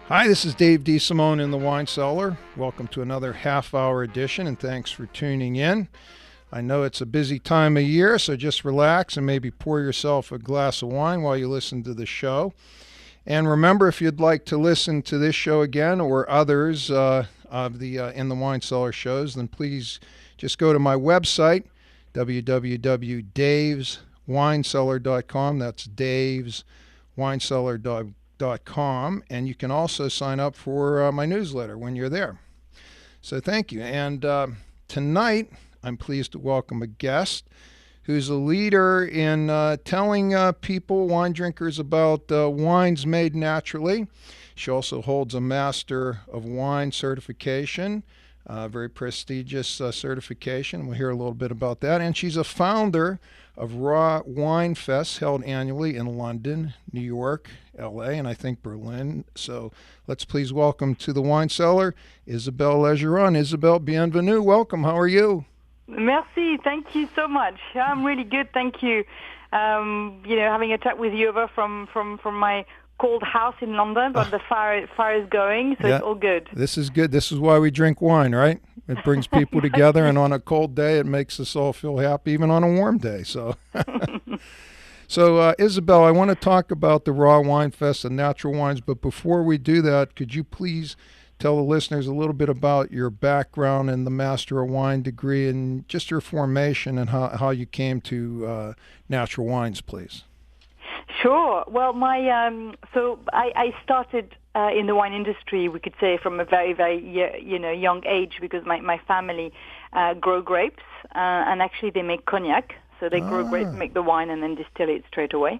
Hi, this is Dave DeSimone in the Wine Cellar. Welcome to another half-hour edition, and thanks for tuning in. I know it's a busy time of year, so just relax and maybe pour yourself a glass of wine while you listen to the show. And remember, if you'd like to listen to this show again or others of the In the Wine Cellar shows, then please just go to my website, www.daveswinecellar.com. That's daveswinecellar.com. And you can also sign up for my newsletter when you're there. So thank you. And tonight, I'm pleased to welcome a guest who's a leader in telling people, wine drinkers, about wines made naturally. She also holds a Master of Wine certification, very prestigious certification. We'll hear a little bit about that. And she's a founder of Raw Wine Fests held annually in London, New York, LA, and I think Berlin. So let's please welcome to the Wine Cellar, Isabelle Legeron. Isabelle, bienvenue. Welcome. How are you? Merci. Thank you so much. I'm really good. Thank you. Having a chat with you over from my cold house in London, but the fire is going, so yeah, it's all good. This is good. This is why we drink wine, right? It brings people together, and on a cold day, it makes us all feel happy, even on a warm day. So, Isabelle, I want to talk about the Raw Wine Fest and natural wines, but before we do that, could you please tell the listeners a little bit about your background and the Master of Wine degree and just your formation and how you came to natural wines, please? Sure. Well, I started in the wine industry, we could say, from a very, very young age, because my family grow grapes, and actually they make cognac. So they grow grapes, make the wine, and then distill it straight away.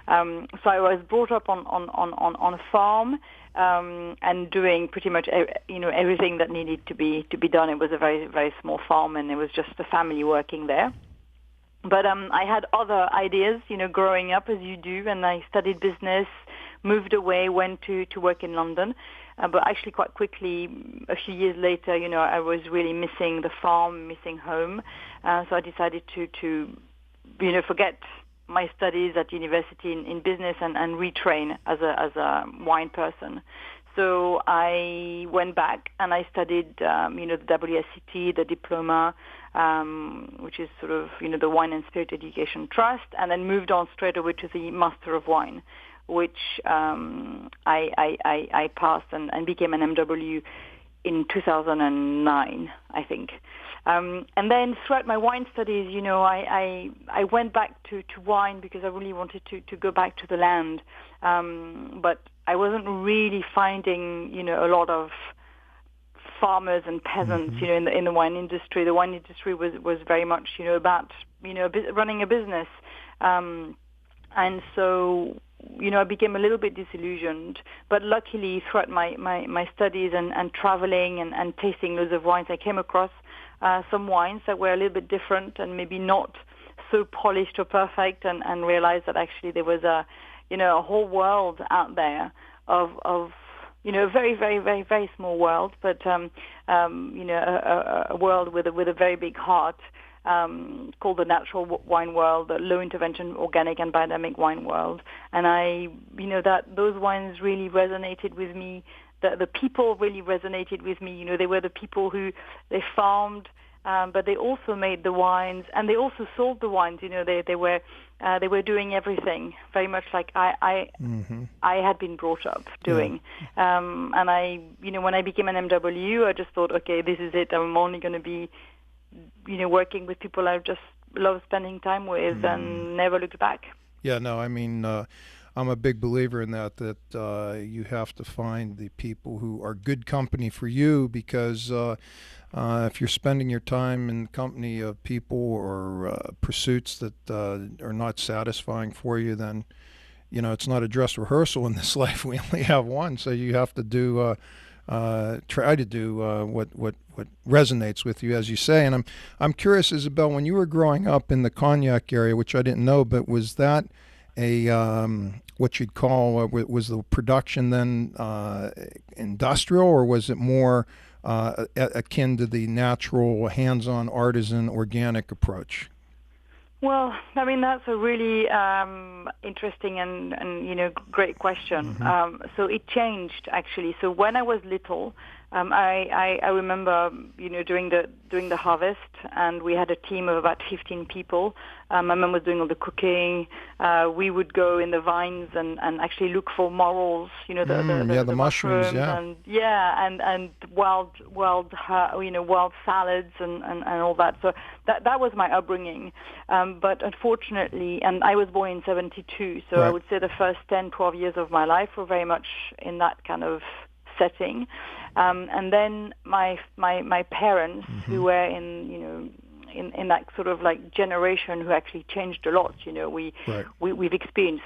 So I was brought up on a farm and doing pretty much everything that needed to be done. It was a very, very small farm, and it was just the family working there. But I had other ideas, growing up as you do, and I studied business, moved away, went to work in London. But actually quite quickly, a few years later, I was really missing the farm, missing home. So I decided to forget my studies at university in business and retrain as a wine person. So I went back and I studied, the WSET, the diploma, which is sort of, the Wine and Spirit Education Trust, and then moved on straight away to the Master of Wine, which I passed and became an MW in 2009, I think. And then throughout my wine studies, I went back to wine because I really wanted to go back to the land. But I wasn't really finding, a lot of farmers and peasants, in the wine industry. The wine industry was very much, about, running a business. And so, I became a little bit disillusioned. But luckily, throughout my studies and traveling and tasting loads of wines, I came across some wines that were a little bit different and maybe not so polished or perfect, and realized that actually there was a whole world out there of a very, very, very, very small world, but a world with a very big heart, called the natural wine world, the low intervention organic and biodynamic wine world. And that those wines really resonated with me. The people really resonated with me. They were the people who they farmed, but they also made the wines, and they also sold the wines. They were doing everything very much like I had been brought up doing. Yeah. And when I became an MW, I just thought, okay, this is it. I'm only going to be, working with people I just love spending time with, and never looked back. Yeah, no, I mean, I'm a big believer in that you have to find the people who are good company for you, because if you're spending your time in the company of people or pursuits that are not satisfying for you, then, it's not a dress rehearsal in this life. We only have one, so you have to do try to do what resonates with you, as you say. And I'm curious, Isabelle, when you were growing up in the cognac area, which I didn't know, but was that a what you'd call was the production then industrial, or was it more akin to the natural, hands-on, artisan, organic approach? Well, I mean, that's a really interesting and great question. So it changed actually. So when I was little, I remember during the harvest, and we had a team of about 15 people. My mum was doing all the cooking. We would go in the vines and actually look for morels, the mushrooms, and wild salads and all that. So that was my upbringing. But unfortunately, and I was born in 72, so right. I would say the first 10, 12 years of my life were very much in that kind of setting. And then my parents, who were in that sort of like generation who actually changed a lot. We've experienced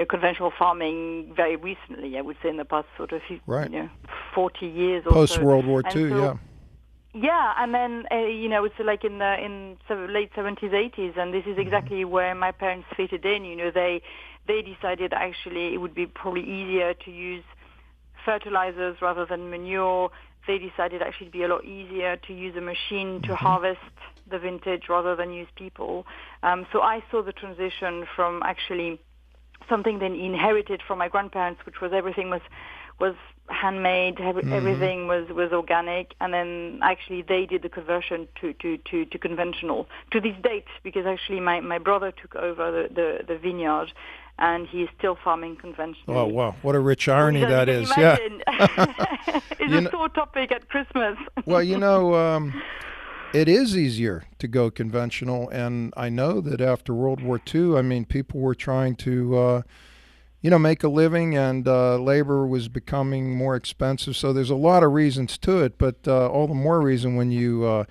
conventional farming very recently. I would say in the past sort of 40 years or so. Post World War II, yeah. Yeah, and then it's like in late 70s, 80s, and this is exactly where my parents fitted in. They decided actually it would be probably easier to use fertilizers rather than manure. They decided actually it'd be a lot easier to use a machine to harvest the vintage rather than use people. So I saw the transition from actually something they inherited from my grandparents, which was everything was handmade, everything was organic, and then actually they did the conversion to conventional to this date, because actually my brother took over the vineyard, and he is still farming conventionally. Oh, wow. What a rich irony that is. Imagine. Yeah. It's a sore topic at Christmas. Well, it is easier to go conventional, and I know that after World War II, I mean, people were trying to, make a living, and labor was becoming more expensive. So there's a lot of reasons to it, but all the more reason when you,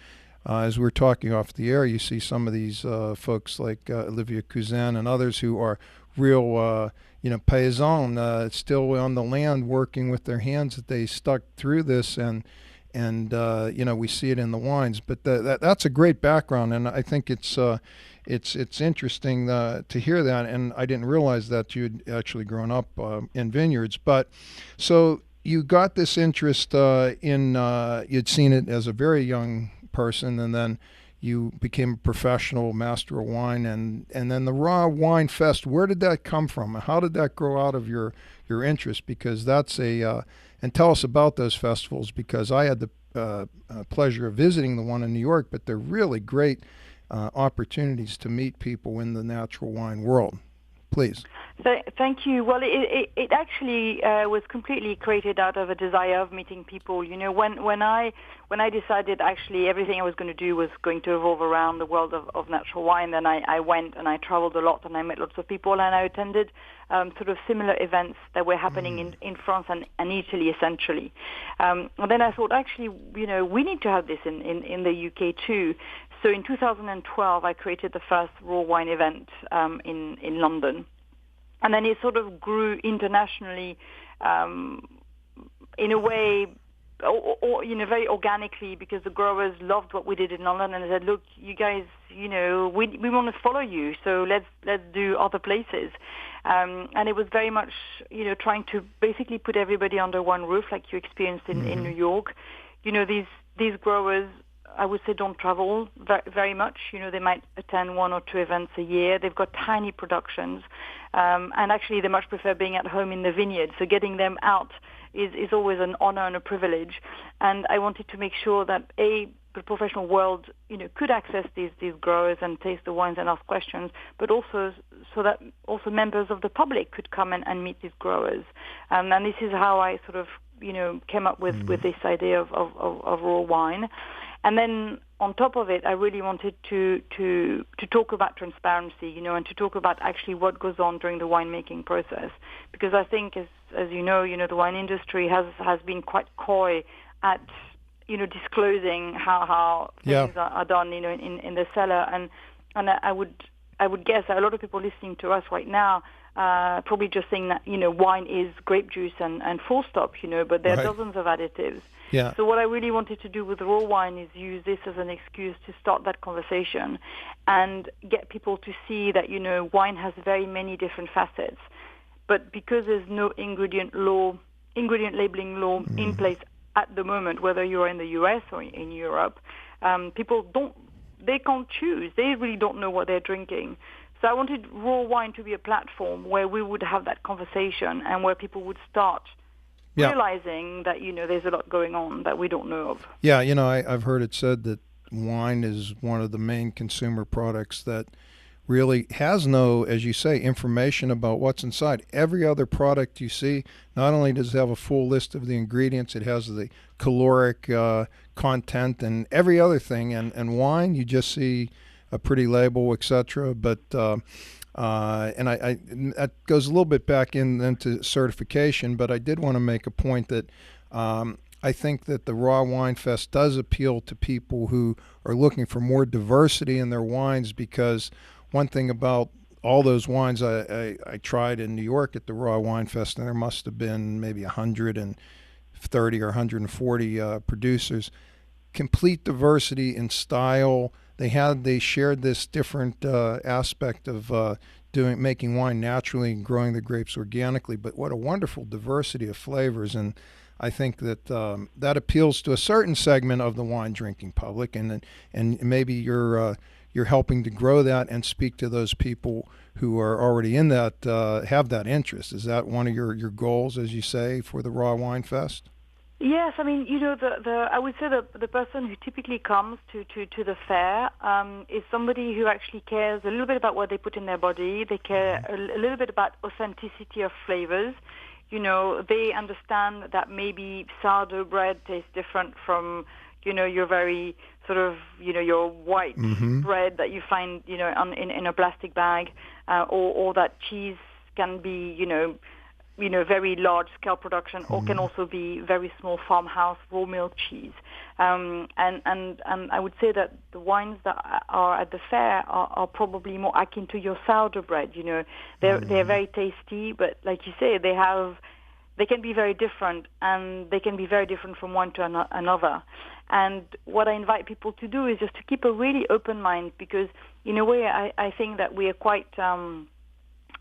as we were talking off the air, you see some of these folks like Olivier Cousin and others who are real, paysans, still on the land working with their hands, that they stuck through this, and we see it in the wines. But that's a great background, and I think it's interesting to hear that. And I didn't realize that you'd actually grown up in vineyards. But so you got this interest you'd seen it as a very young person, and then you became a professional master of wine, and then the Raw Wine Fest. Where did that come from? How did that grow out of your interest? Because that's and tell us about those festivals, because I had the pleasure of visiting the one in New York, but they're really great opportunities to meet people in the natural wine world. Please. Thank you. Well, it actually was completely created out of a desire of meeting people. When I decided actually everything I was going to do was going to evolve around the world of natural wine, then I went and I traveled a lot, and I met lots of people, and I attended sort of similar events that were happening in France and Italy, essentially. And then I thought, actually, we need to have this in the UK too. So in 2012, I created the first raw wine event in London. And then it sort of grew internationally in a way, or very organically, because the growers loved what we did in London, and they said, "Look, you guys, we want to follow you, so let's do other places." And it was very much, trying to basically put everybody under one roof, like you experienced in New York. These growers, I would say, don't travel very much. They might attend one or two events a year. They've got tiny productions. And actually, they much prefer being at home in the vineyard. So getting them out is always an honor and a privilege. And I wanted to make sure that, the professional world, could access these growers and taste the wines and ask questions, but also so that also members of the public could come and meet these growers. And this is how I sort of, came up with this idea of raw wine. And then on top of it, I really wanted to talk about transparency, and to talk about actually what goes on during the winemaking process. Because I think, as you know, the wine industry has been quite coy at, disclosing how things are done, in the cellar. And I would guess that a lot of people listening to us right now probably just saying that, wine is grape juice and full stop, but there are dozens of additives. Yeah. So what I really wanted to do with raw wine is use this as an excuse to start that conversation and get people to see that, wine has very many different facets. But because there's no ingredient labeling law in place at the moment, whether you're in the US or in Europe, people don't they can't choose. They really don't know what they're drinking. So I wanted raw wine to be a platform where we would have that conversation and where people would start realizing that, there's a lot going on that we don't know of. Yeah, I've heard it said that wine is one of the main consumer products that really has no, as you say, information about what's inside. Every other product you see, not only does it have a full list of the ingredients, it has the caloric content and every other thing. And wine, you just see a pretty label, etc. But and that goes a little bit back into certification. But I did want to make a point that I think that the Raw Wine Fest does appeal to people who are looking for more diversity in their wines, because one thing about all those wines I tried in New York at the Raw Wine Fest, and there must have been maybe 130 or 140 producers, complete diversity in style. They shared this different aspect of making wine naturally and growing the grapes organically. But what a wonderful diversity of flavors, and I think that that appeals to a certain segment of the wine drinking public, and maybe you're helping to grow that and speak to those people who are already in that, have that interest. Is that one of your goals, as you say, for the Raw Wine Fest? Yes, I mean, I would say the person who typically comes to the fair is somebody who actually cares a little bit about what they put in their body. They care a little bit about authenticity of flavors. They understand that maybe sourdough bread tastes different from, your very sort of, your white bread that you find, in a plastic bag, or that cheese can be, very large scale production, or can also be very small farmhouse raw milk cheese. And I would say that the wines that are at the fair are probably more akin to your sourdough bread. They're very tasty, but like you say, they can be very different, and they can be very different from one to another. And what I invite people to do is just to keep a really open mind, because in a way I think that we are quite,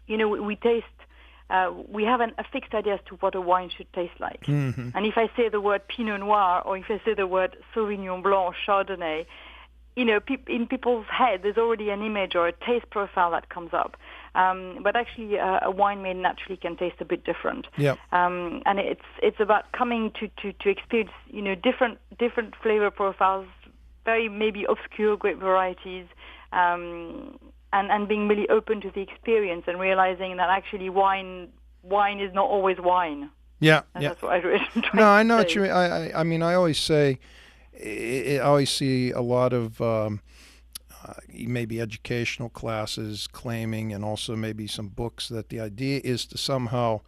we taste, we have a fixed idea as to what a wine should taste like. Mm-hmm. And if I say the word Pinot Noir, or if I say the word Sauvignon Blanc, Chardonnay, in people's head there's already an image or a taste profile that comes up. But actually, a wine made naturally can taste a bit different. Yep. And it's about coming to experience, different flavor profiles, very maybe obscure grape varieties, and being really open to the experience and realizing that actually wine is not always wine. Yeah. And that's what I really try to say. No, I know what you mean. I mean, I always say, I always see a lot of maybe educational classes claiming, and also maybe some books, that the idea is to somehow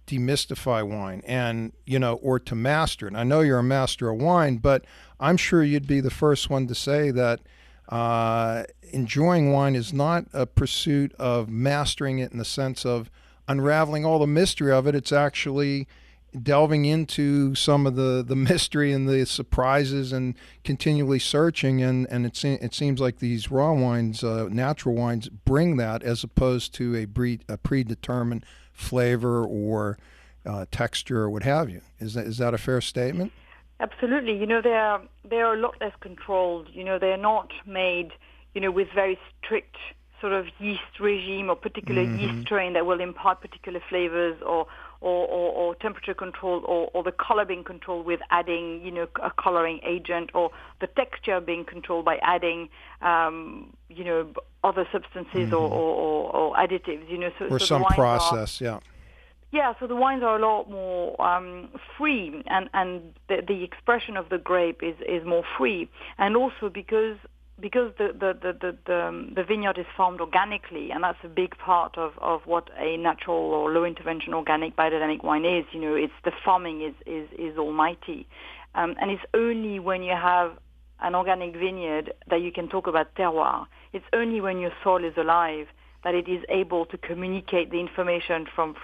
demystify wine and, or to master it. And I know you're a master of wine, but I'm sure you'd be the first one to say that enjoying wine is not a pursuit of mastering it in the sense of unraveling all the mystery of it. It's actually delving into some of the mystery and the surprises, and continually searching, and it seems like these raw wines, natural wines, bring that, as opposed to a predetermined flavor or texture or what have you. Is that a fair statement? Absolutely. They are a lot less controlled. They're not made, with very strict sort of yeast regime or particular yeast strain that will impart particular flavors, or temperature control, or the color being controlled with adding, a coloring agent, or the texture being controlled by adding, other substances or additives, or some process, Yeah, so the wines are a lot more free, and the expression of the grape is more free, and also because the vineyard is farmed organically, and that's a big part of what a natural or low intervention organic biodynamic wine is. It's the farming is almighty, and it's only when you have an organic vineyard that you can talk about terroir. It's only when your soil is alive that it is able to communicate the information from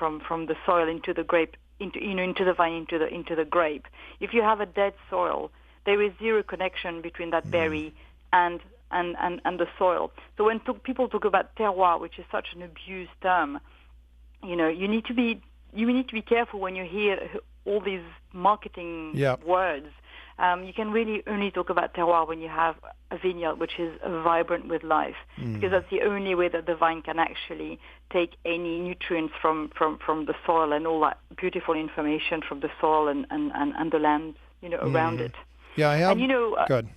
the soil into the grape, into the vine, into the grape. If you have a dead soil, there is zero connection between that berry and the soil. So when people talk about terroir, which is such an abused term, you need to be careful when you hear all these marketing Yep. words. You can really only talk about terroir when you have a vineyard which is vibrant with life, because that's the only way that the vine can actually take any nutrients from the soil and all that beautiful information from the soil and the land, around it. Yeah, I have. And Good.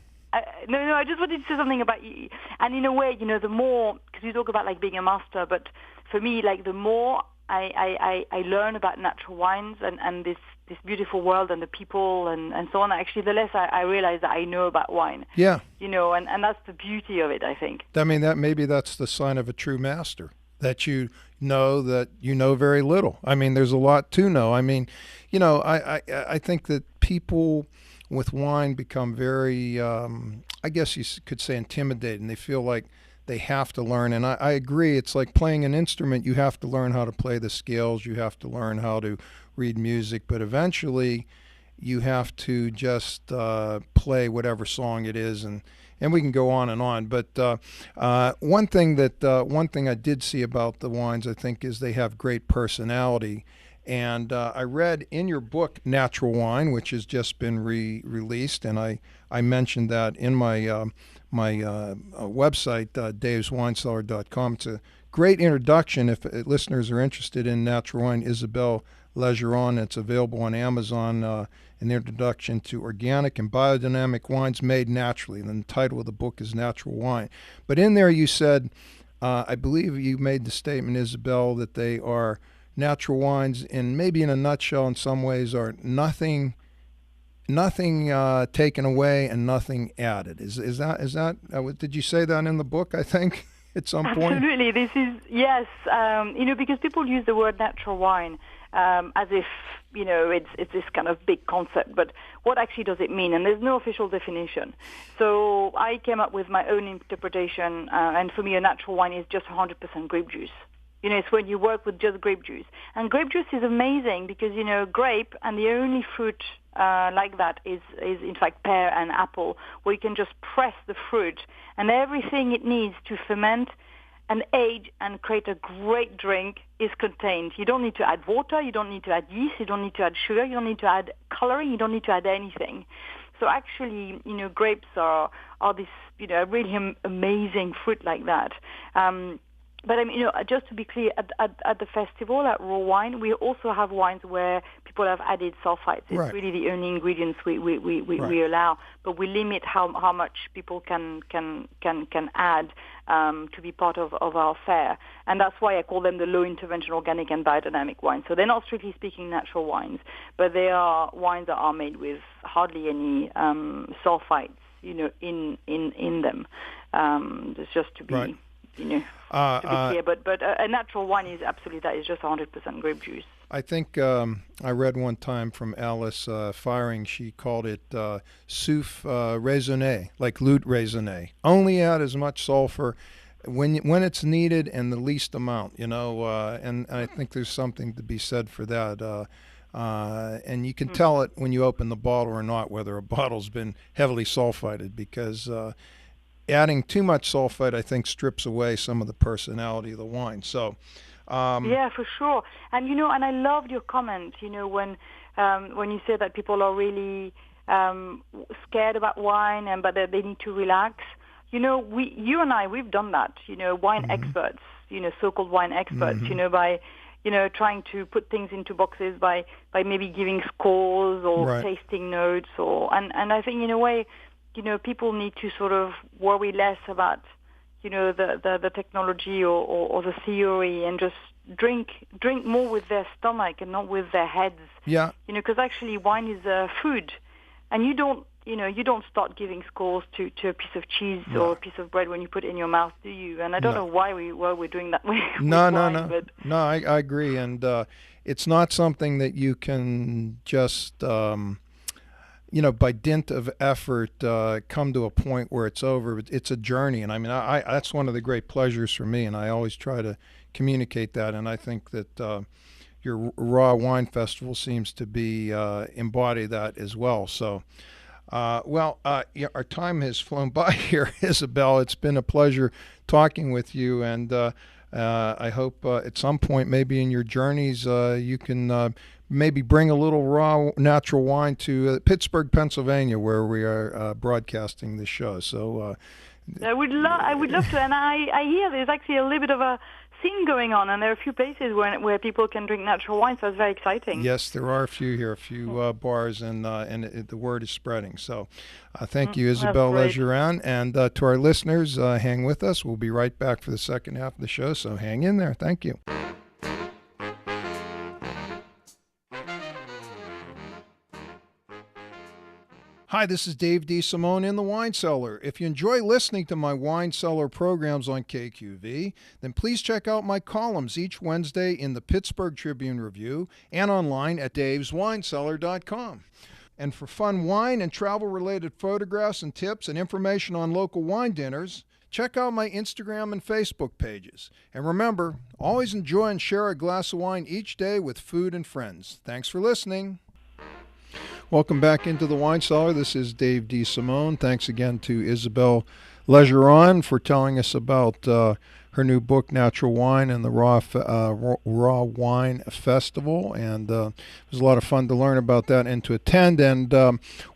no, I just wanted to say something about you. And in a way, the more, because you talk about like being a master, but for me, like the more I learn about natural wines and this beautiful world and the people and so on, actually, the less I realize that I know about wine. Yeah. And that's the beauty of it, I think. I mean, maybe that's the sign of a true master, that you know very little. I mean, there's a lot to know. I mean, I think that people with wine become very, I guess you could say, intimidated, and they feel like they have to learn. And I agree. It's like playing an instrument. You have to learn how to play the scales. You have to learn how to read music. But eventually, you have to just play whatever song it is, and we can go on and on. But one thing I did see about the wines, I think, is they have great personality. And I read in your book, Natural Wine, which has just been released, and I mentioned that in my website, daveswinecellar.com. It's a great introduction if listeners are interested in natural wine. Isabelle Legeron, it's available on Amazon, an introduction to organic and biodynamic wines made naturally. And the title of the book is Natural Wine. But in there you said, I believe you made the statement, Isabelle, that they are natural wines, and maybe in a nutshell in some ways are nothing taken away and nothing added. Is that did you say that in the book, I think, at some point? Absolutely. This is, yes, because people use the word natural wine as if, it's this kind of big concept, but what actually does it mean? And there's no official definition. So I came up with my own interpretation, and for me a natural wine is just 100% grape juice. It's when you work with just grape juice. And grape juice is amazing because, grape, and the only fruit like that is in fact pear and apple, where you can just press the fruit and everything it needs to ferment and age and create a great drink is contained. You don't need to add water, you don't need to add yeast, you don't need to add sugar, you don't need to add coloring, you don't need to add anything. So actually, grapes are this, really amazing fruit like that. But I mean, just to be clear, at the festival at Raw Wine, we also have wines where people have added sulfites. It's Right. really the only ingredients we allow, but we limit how much people can add to be part of our fair, and that's why I call them the low intervention organic and biodynamic wines. So they're not strictly speaking natural wines, but they are wines that are made with hardly any sulfites, in them. Just to be. Right. To be clear, but a natural wine is absolutely that. It's just 100% grape juice. I think I read one time from Alice Firing, she called it souf raisonné, like lute raisonné. Only add as much sulfur when it's needed and the least amount, and I think there's something to be said for that. And you can tell it when you open the bottle or not, whether a bottle's been heavily sulfited, because adding too much sulfite, I think, strips away some of the personality of the wine. So, yeah, for sure. And and I loved your comment. When you say that people are really scared about wine, but that they need to relax. You and I, we've done that. Wine experts. So-called wine experts. By trying to put things into boxes by maybe giving scores or Right. tasting notes, and I think in a way, people need to sort of worry less about, the technology or the theory, and just drink more with their stomach and not with their heads. yeah, Because actually wine is food, and you don't start giving scores to a piece of cheese or a piece of bread when you put it in your mouth, do you? And I don't know why we're doing that with no, wine, but no. I agree, and it's not something that you can just, by dint of effort, come to a point where it's over. It's a journey, and I mean, I that's one of the great pleasures for me, and I always try to communicate that. And I think that your Raw Wine Festival seems to be embody that as well. So. Our time has flown by here, Isabelle. It's been a pleasure talking with you, and I hope at some point, maybe in your journeys, you can maybe bring a little raw natural wine to Pittsburgh, Pennsylvania, where we are broadcasting this show. So I would love to, and I hear there's actually a little bit of a scene going on, and there are a few places where people can drink natural wine, so it's very exciting. Yes, there are a few here, a few bars, and the word is spreading. So thank you, Isabelle Legeron, and to our listeners, hang with us. We'll be right back for the second half of the show, so hang in there. Thank you. Hi, this is Dave DeSimone in the Wine Cellar. If you enjoy listening to my Wine Cellar programs on KQV, then please check out my columns each Wednesday in the Pittsburgh Tribune Review and online at daveswinecellar.com. And for fun wine and travel-related photographs and tips and information on local wine dinners, check out my Instagram and Facebook pages. And remember, always enjoy and share a glass of wine each day with food and friends. Thanks for listening. Welcome back into the Wine Cellar. This is Dave DeSimone. Thanks again to Isabelle Legeron for telling us about her new book, Natural Wine and the Raw Wine Festival. And it was a lot of fun to learn about that and to attend. And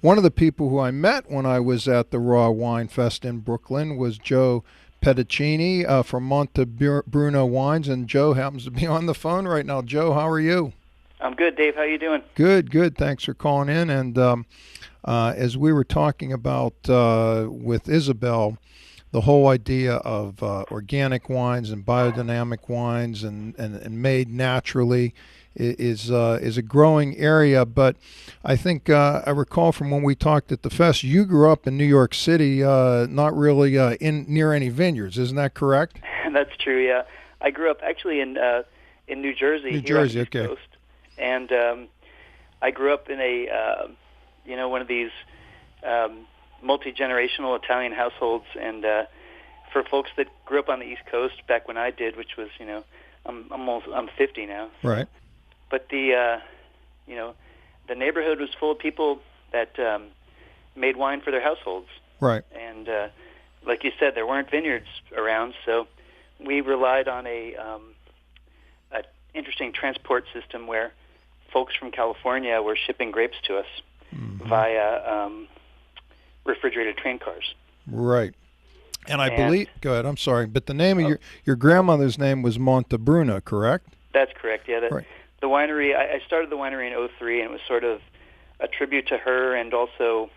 one of the people who I met when I was at the Raw Wine Fest in Brooklyn was Joe Pedicini from Montebruno Wines. And Joe happens to be on the phone right now. Joe, how are you? I'm good, Dave. How are you doing? Good. Thanks for calling in. And as we were talking about with Isabelle, the whole idea of organic wines and biodynamic wines and made naturally is a growing area. But I think I recall from when we talked at the fest, you grew up in New York City, not really near any vineyards. Isn't that correct? That's true. Yeah, I grew up actually in New Jersey. New Jersey, on the East Coast. And I grew up in a, one of these multi-generational Italian households. And for folks that grew up on the East Coast back when I did, which was, I'm 50 now. Right. But the neighborhood was full of people that made wine for their households. Right. And like you said, there weren't vineyards around, so we relied on a interesting transport system where folks from California were shipping grapes to us via refrigerated train cars. Right. And I believe, go ahead, I'm sorry, but the name of your grandmother's name was Montebruno, correct? That's correct, yeah. Right. The winery, I started the winery in 2003, and it was sort of a tribute to her and also,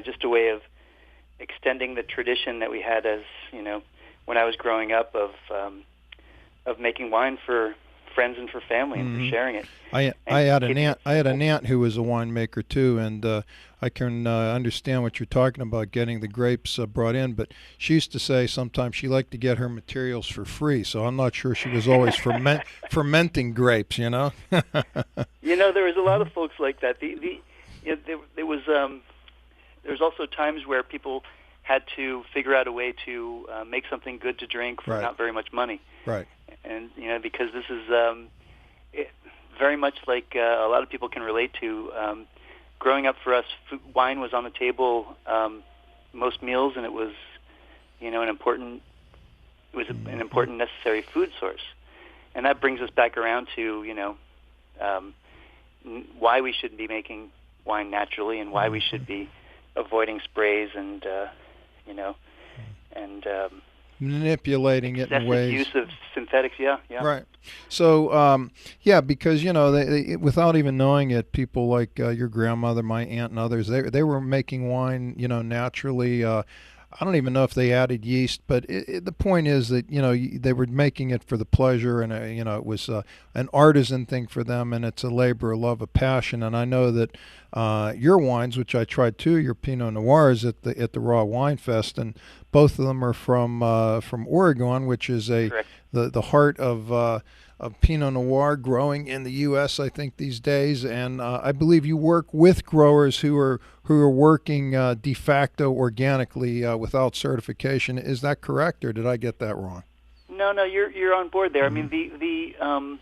just a way of extending the tradition that we had as, when I was growing up of making wine for friends and for family and for sharing it. I had an aunt who was a winemaker too, and I can understand what you're talking about, getting the grapes brought in. But she used to say sometimes she liked to get her materials for free, so I'm not sure she was always fermenting grapes. There was a lot of folks like that. There was also times where people had to figure out a way to make something good to drink for not very much money. Right. And, because this is very much like a lot of people can relate to, growing up for us, wine was on the table most meals, and it was, an important necessary food source. And that brings us back around to, why we should be making wine naturally and why we should be avoiding sprays and manipulating it in ways. Use of synthetics, yeah. Right. So, because they, without even knowing it, people like your grandmother, my aunt, and others, they were making wine, naturally. I don't even know if they added yeast, but the point is that they were making it for the pleasure, and it was an artisan thing for them, and it's a labor, a love, a passion. And I know that your wines, which I tried too, your Pinot Noirs at the Raw Wine Fest, and both of them are from Oregon, which is the heart of Pinot Noir growing in the U.S. I think these days, and I believe you work with growers who are working de facto organically without certification. Is that correct, or did I get that wrong? No, you're on board there. Mm-hmm. I mean,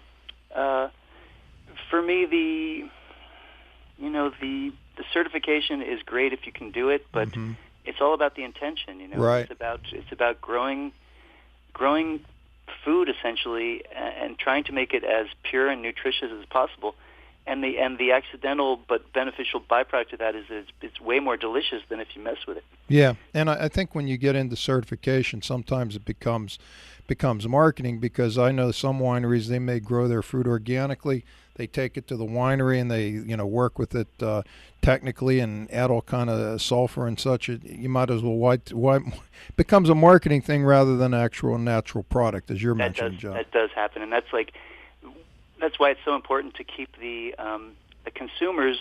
for me, the certification is great if you can do it, but it's all about the intention. Right. It's about growing food essentially, and trying to make it as pure and nutritious as possible. And the accidental but beneficial byproduct of that is it's way more delicious than if you mess with it. Yeah, and I think when you get into certification, sometimes it becomes marketing, because I know some wineries, they may grow their fruit organically. They take it to the winery and they work with it technically and add all kind of sulfur and such. You might as well why becomes a marketing thing rather than actual natural product, as you're mentioning, Joe. That does happen, and that's why it's so important to keep the consumers,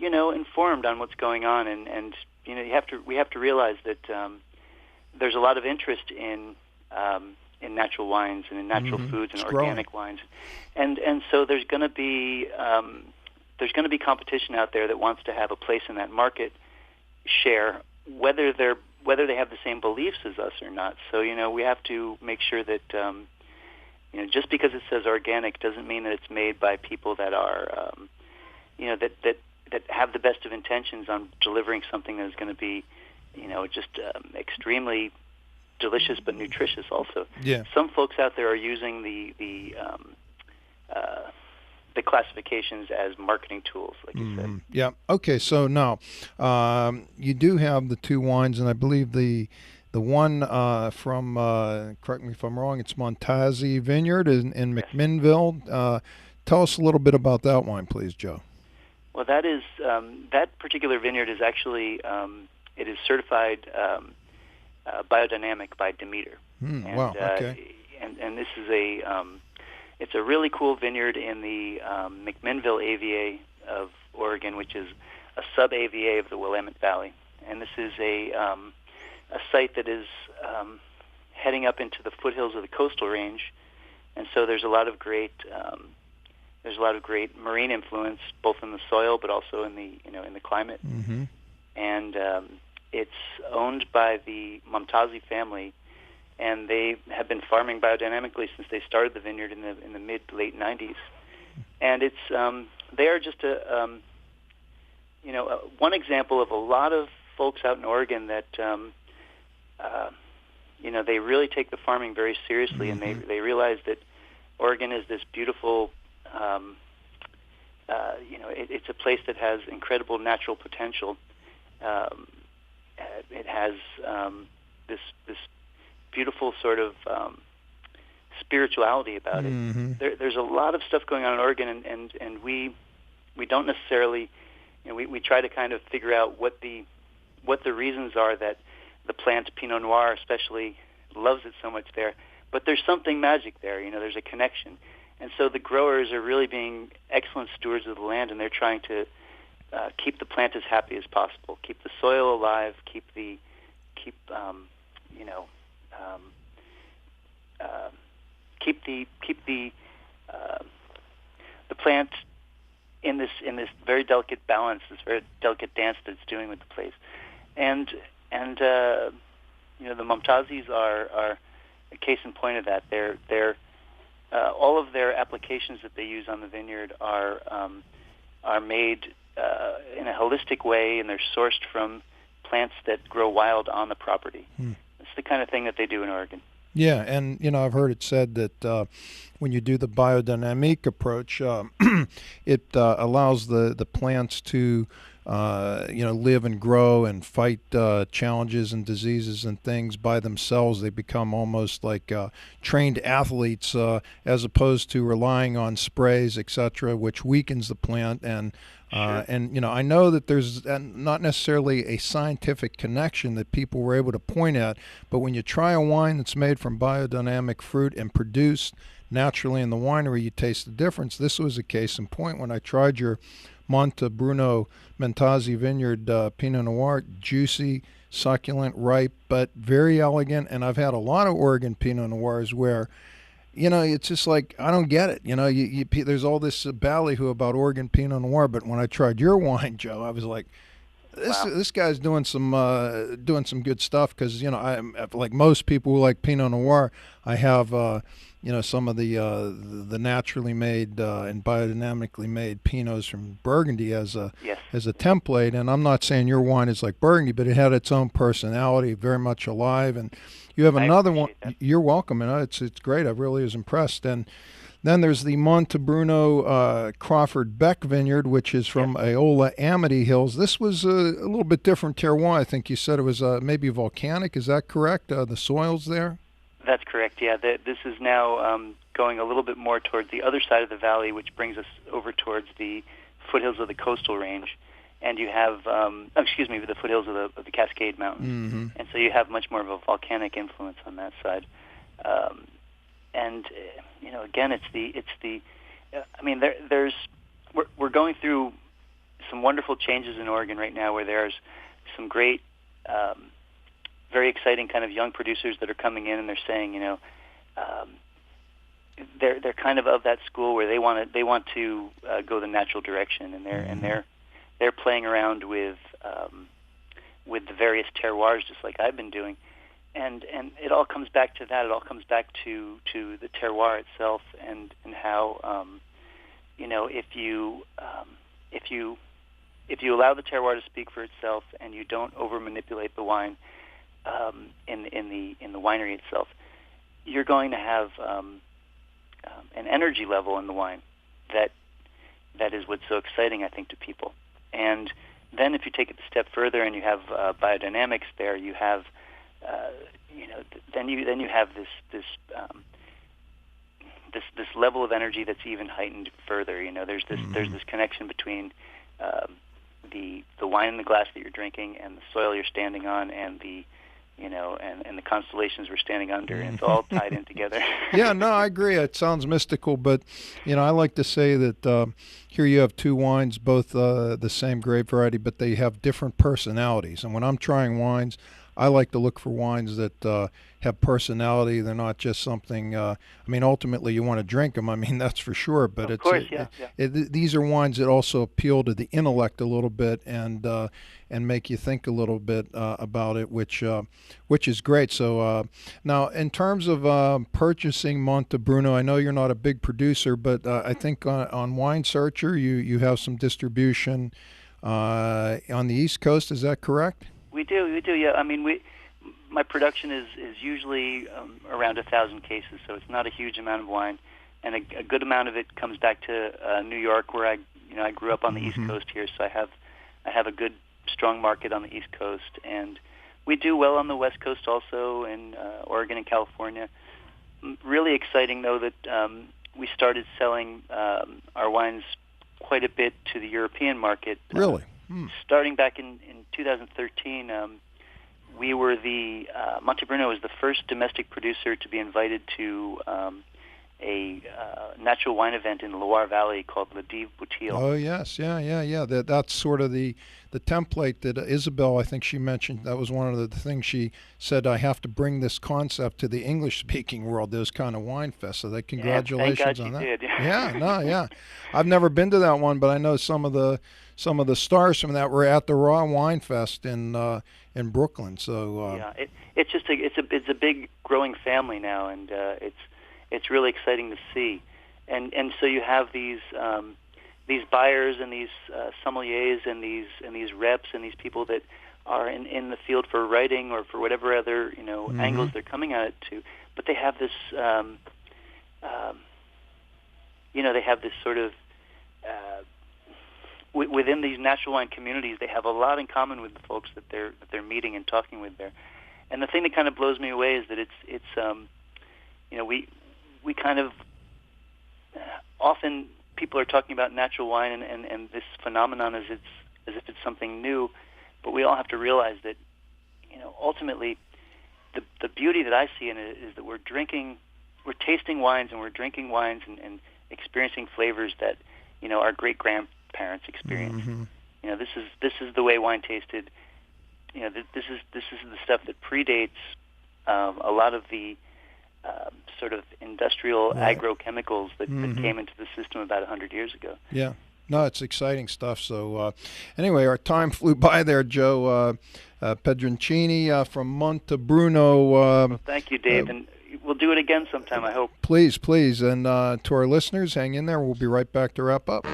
informed on what's going on, and we have to realize that there's a lot of interest in natural wines and in natural foods and organic wines, and so there's going to be competition out there that wants to have a place in that market share, whether they have the same beliefs as us or not. So we have to make sure that just because it says organic doesn't mean that it's made by people that are that have the best of intentions on delivering something that is going to be just extremely delicious but nutritious also. Yeah. Some folks out there are using the classifications as marketing tools, like you said. Yeah. Okay. So now you do have the two wines, and I believe the one from correct me if I'm wrong, it's Montazzi Vineyard in McMinnville. Tell us a little bit about that wine, please, Joe. Well, that is that particular vineyard is actually it is certified biodynamic by Demeter. Wow. Okay. And this is it's a really cool vineyard in the McMinnville AVA of Oregon, which is a sub-AVA of the Willamette Valley. And this is a site that is heading up into the foothills of the coastal range, and so there's a lot of great marine influence, both in the soil but also in the in the climate. And it's owned by the Montazzi family, and they have been farming biodynamically since they started the vineyard in the mid to late 90s. And it's they are just one example of a lot of folks out in Oregon that they really take the farming very seriously, and they realize that Oregon is this beautiful it's a place that has incredible natural potential. It has this beautiful sort of spirituality about it. There's a lot of stuff going on in Oregon, and we don't necessarily, we try to kind of figure out what the reasons are that the plant Pinot Noir especially loves it so much there. But there's something magic there. There's a connection. And so the growers are really being excellent stewards of the land, and they're trying to keep the plant as happy as possible, keep the soil alive, keep the plant in this very delicate balance, this very delicate dance that it's doing with the place. And the Montazis are a case in point of that. They're all of their applications that they use on the vineyard are made in a holistic way, and they're sourced from plants that grow wild on the property. It's the kind of thing that they do in Oregon. Yeah, and I've heard it said that when you do the biodynamic approach, it allows the plants to live and grow and fight challenges and diseases and things by themselves. They become almost like trained athletes as opposed to relying on sprays, etc., which weakens the plant. And I know that there's not necessarily a scientific connection that people were able to point at, but when you try a wine that's made from biodynamic fruit and produced naturally in the winery, you taste the difference. This was a case in point when I tried your Montebruno Montazzi Vineyard Pinot Noir. Juicy, succulent, ripe, but very elegant. And I've had a lot of Oregon Pinot Noirs where, it's just like, I don't get it. There's all this ballyhoo about Oregon Pinot Noir, but when I tried your wine, Joe, I was like, Wow. This guy's doing some good stuff because I like most people who like Pinot Noir. I have some of the naturally made and biodynamically made Pinots from Burgundy Yes. as a template. And I'm not saying your wine is like Burgundy, but it had its own personality, very much alive. And you have I another one. appreciate that. You're welcome, and it's great. I really was impressed. And then there's the Montebruno Crawford Beck Vineyard, which is from Aola Amity Hills. This was a little bit different terroir. I think you said it was maybe volcanic. Is that correct? The soils there? That's correct, yeah. This is now going a little bit more towards the other side of the valley, which brings us over towards the foothills of the coastal range. And you have, the foothills of the Cascade Mountains. Mm-hmm. And so you have much more of a volcanic influence on that side. Again, we're going through some wonderful changes in Oregon right now, where there's some great, very exciting kind of young producers that are coming in, and they're saying, they're kind of that school where they want to go the natural direction, and they're playing around with the various terroirs, just like I've been doing. And it all comes back to that. It all comes back to the terroir itself, and how if you allow the terroir to speak for itself, and you don't over manipulate the wine in the winery itself, you're going to have an energy level in the wine that is what's so exciting, I think, to people. And then if you take it a step further and you have biodynamics there, you have then you have this level of energy that's even heightened further. There's this connection between the wine in the glass that you're drinking, and the soil you're standing on, and the and the constellations we're standing under, and it's all tied in together. Yeah, no, I agree. It sounds mystical, but I like to say that here you have two wines, both the same grape variety, but they have different personalities. And when I'm trying wines, I like to look for wines that have personality. They're not just something. Ultimately, you want to drink them. That's for sure. But of course, yeah. These are wines that also appeal to the intellect a little bit, and make you think a little bit about it, which is great. So now, in terms of purchasing Montebruno, I know you're not a big producer, but I think on Wine Searcher you have some distribution on the East Coast. Is that correct? We do, yeah. My production is usually around 1,000 cases, so it's not a huge amount of wine, and a good amount of it comes back to New York, where I grew up on the East Coast here, so I have a good, strong market on the East Coast, and we do well on the West Coast also, in Oregon and California. Really exciting, though, that we started selling our wines quite a bit to the European market. Really? Starting back in 2013, we were Montebruno was the first domestic producer to be invited to a natural wine event in the Loire Valley called Le Dive Boutil. Oh yes, yeah. That's sort of the template that Isabelle, I think she mentioned. That was one of the things she said. I have to bring this concept to the English-speaking world. Those kind of wine fests. So congratulations on that. Did. Yeah. I've never been to that one, but I know some of the stars from that were at the Raw Wine Fest in Brooklyn. So it's a big growing family now, and it's really exciting to see. And so you have these buyers and these sommeliers and these reps and these people that are in the field for writing or for whatever other angles they're coming at it to, but they have this they have this sort of within these natural wine communities, they have a lot in common with the folks that they're meeting and talking with there. And the thing that kind of blows me away is that we kind of often people are talking about natural wine and this phenomenon as if it's something new, but we all have to realize that ultimately the beauty that I see in it is that we're tasting wines and we're drinking wines and experiencing flavors that our great grandparents experienced. This is the way wine tasted. This is the stuff that predates a lot of the sort of industrial agrochemicals that came into the system about 100 years ago. Yeah. No, it's exciting stuff. So anyway, our time flew by there, Joe. Pedicini from Montebruno. Thank you, Dave, and we'll do it again sometime, I hope. Please, please. And to our listeners, hang in there. We'll be right back to wrap up.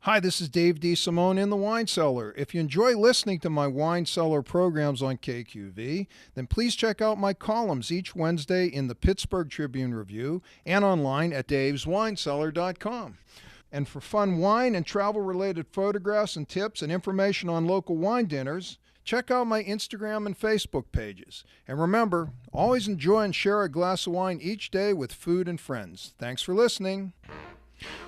Hi, this is Dave DeSimone in the Wine Cellar. If you enjoy listening to my Wine Cellar programs on KQV, then please check out my columns each Wednesday in the Pittsburgh Tribune Review and online at daveswinecellar.com. And for fun wine and travel-related photographs and tips and information on local wine dinners, check out my Instagram and Facebook pages. And remember, always enjoy and share a glass of wine each day with food and friends. Thanks for listening.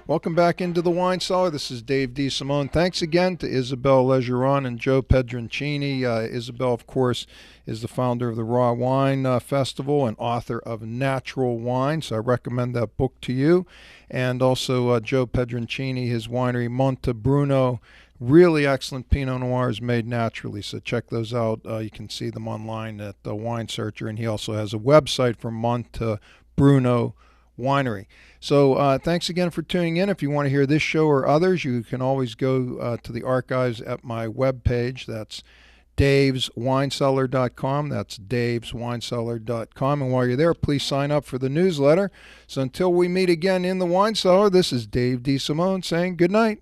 Welcome back into the Wine Cellar. This is Dave DeSimone. Thanks again to Isabelle Legeron and Joe Pedicini. Isabelle, of course, is the founder of the Raw Wine Festival and author of Natural Wine, so I recommend that book to you. And also Joe Pedicini, his winery Montebruno. Really excellent Pinot Noirs made naturally, so check those out. You can see them online at the Wine Searcher, and he also has a website for Montebruno Winery. So thanks again for tuning in. If you want to hear this show or others, you can always go to the archives at my webpage. That's daveswinecellar.com. That's daveswinecellar.com. And while you're there, please sign up for the newsletter. So until we meet again in the Wine Cellar, this is Dave DeSimone saying good night.